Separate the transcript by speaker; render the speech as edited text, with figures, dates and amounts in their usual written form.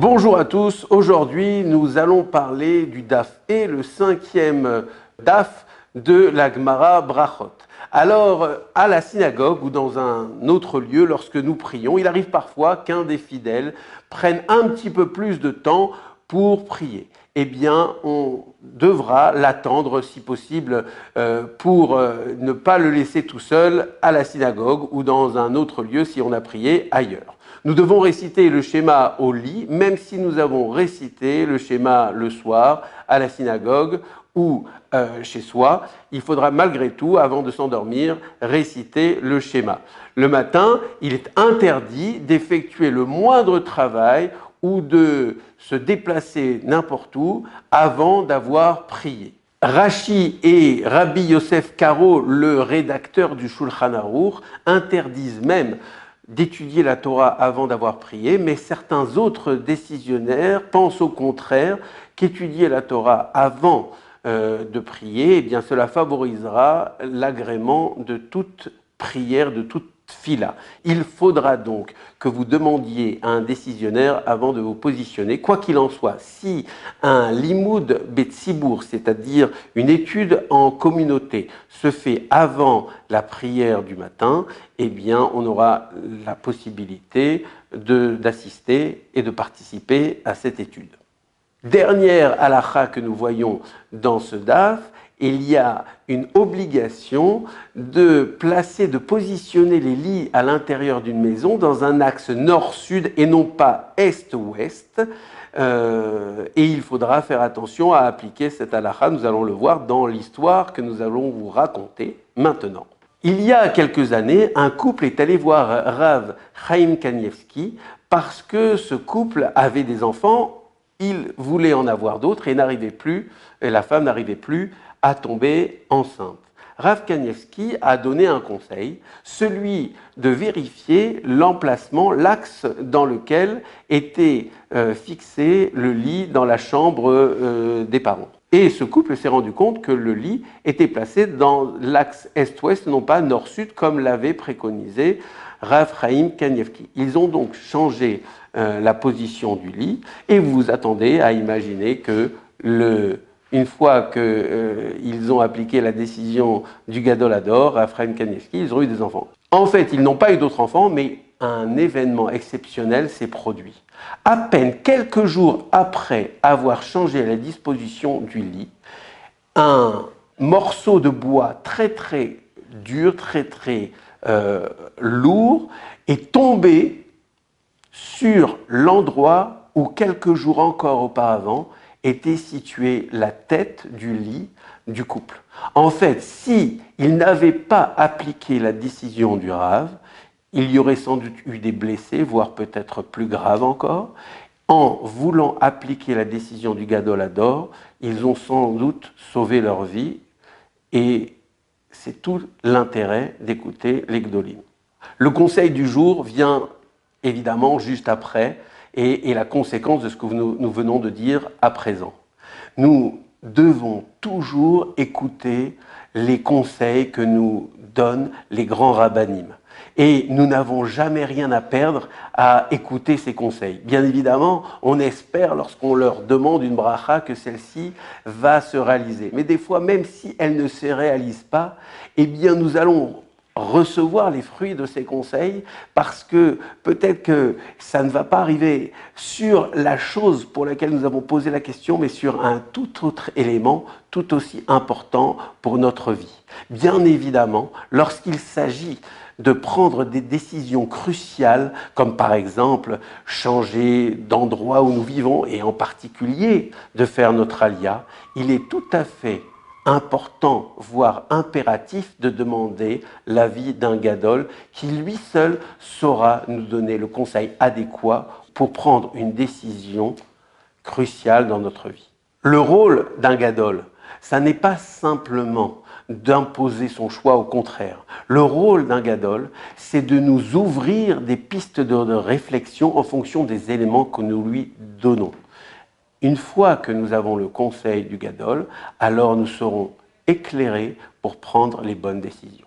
Speaker 1: Bonjour à tous, aujourd'hui nous allons parler du Daf et le 5e Daf de la Gemara Brachot. Alors, à la synagogue ou dans un autre lieu, lorsque nous prions, il arrive parfois qu'un des fidèles prenne un petit peu plus de temps pour prier. Eh bien, on devra l'attendre si possible pour ne pas le laisser tout seul à la synagogue ou dans un autre lieu si on a prié ailleurs. Nous devons réciter le schéma au lit, même si nous avons récité le schéma le soir à la synagogue ou chez soi. Il faudra malgré tout, avant de s'endormir, réciter le schéma. Le matin, il est interdit d'effectuer le moindre travail ou de se déplacer n'importe où avant d'avoir prié. Rashi et Rabbi Yosef Karo, le rédacteur du Shulchan Aruch, interdisent même d'étudier la Torah avant d'avoir prié, mais certains autres décisionnaires pensent au contraire qu'étudier la Torah avant de prier, eh bien cela favorisera l'agrément de toute prière, de toute fila. Il faudra donc que vous demandiez à un décisionnaire avant de vous positionner. Quoi qu'il en soit, si un limoud betsibour, c'est-à-dire une étude en communauté, se fait avant la prière du matin, eh bien on aura la possibilité d'assister et de participer à cette étude. Dernière halakha que nous voyons dans ce daf, il y a une obligation de positionner les lits à l'intérieur d'une maison dans un axe nord-sud et non pas est-ouest. Et il faudra faire attention à appliquer cette halakha. Nous allons le voir dans l'histoire que nous allons vous raconter maintenant. Il y a quelques années, un couple est allé voir Rav Chaim Kanievski parce que ce couple avait des enfants. Il voulait en avoir d'autres et la femme n'arrivait plus à tomber enceinte. Rav Kanievski a donné un conseil, celui de vérifier l'emplacement, l'axe dans lequel était fixé le lit dans la chambre des parents. Et ce couple s'est rendu compte que le lit était placé dans l'axe est-ouest, non pas nord-sud, comme l'avait préconisé Rav Chaim Kanievski. Ils ont donc changé la position du lit et vous vous attendez à imaginer que une fois qu'ils ont appliqué la décision du Gadol Hador, Rav Chaim Kanievski, ils ont eu des enfants. En fait, ils n'ont pas eu d'autres enfants, mais un événement exceptionnel s'est produit. À peine quelques jours après avoir changé la disposition du lit, un morceau de bois très très dur, très très lourd, est tombé sur l'endroit où quelques jours encore auparavant était située la tête du lit du couple. En fait, si il n'avait pas appliqué la décision du Rav, il y aurait sans doute eu des blessés, voire peut-être plus graves encore. En voulant appliquer la décision du Gadol Hador, ils ont sans doute sauvé leur vie et c'est tout l'intérêt d'écouter les Gdolim. Le conseil du jour vient évidemment juste après et est la conséquence de ce que nous venons de dire à présent. Nous devons toujours écouter les conseils que nous donnent les grands rabbanim. Et nous n'avons jamais rien à perdre à écouter ces conseils. Bien évidemment, on espère lorsqu'on leur demande une bracha que celle-ci va se réaliser. Mais des fois, même si elle ne se réalise pas, eh bien nous allons recevoir les fruits de ces conseils parce que peut-être que ça ne va pas arriver sur la chose pour laquelle nous avons posé la question, mais sur un tout autre élément tout aussi important pour notre vie. Bien évidemment, lorsqu'il s'agit de prendre des décisions cruciales, comme par exemple changer d'endroit où nous vivons et en particulier de faire notre alia, il est tout à fait important, voire impératif, de demander l'avis d'un gadol qui lui seul saura nous donner le conseil adéquat pour prendre une décision cruciale dans notre vie. Le rôle d'un gadol, ça n'est pas simplement d'imposer son choix, au contraire. Le rôle d'un gadol, c'est de nous ouvrir des pistes de réflexion en fonction des éléments que nous lui donnons. Une fois que nous avons le conseil du gadol, alors nous serons éclairés pour prendre les bonnes décisions.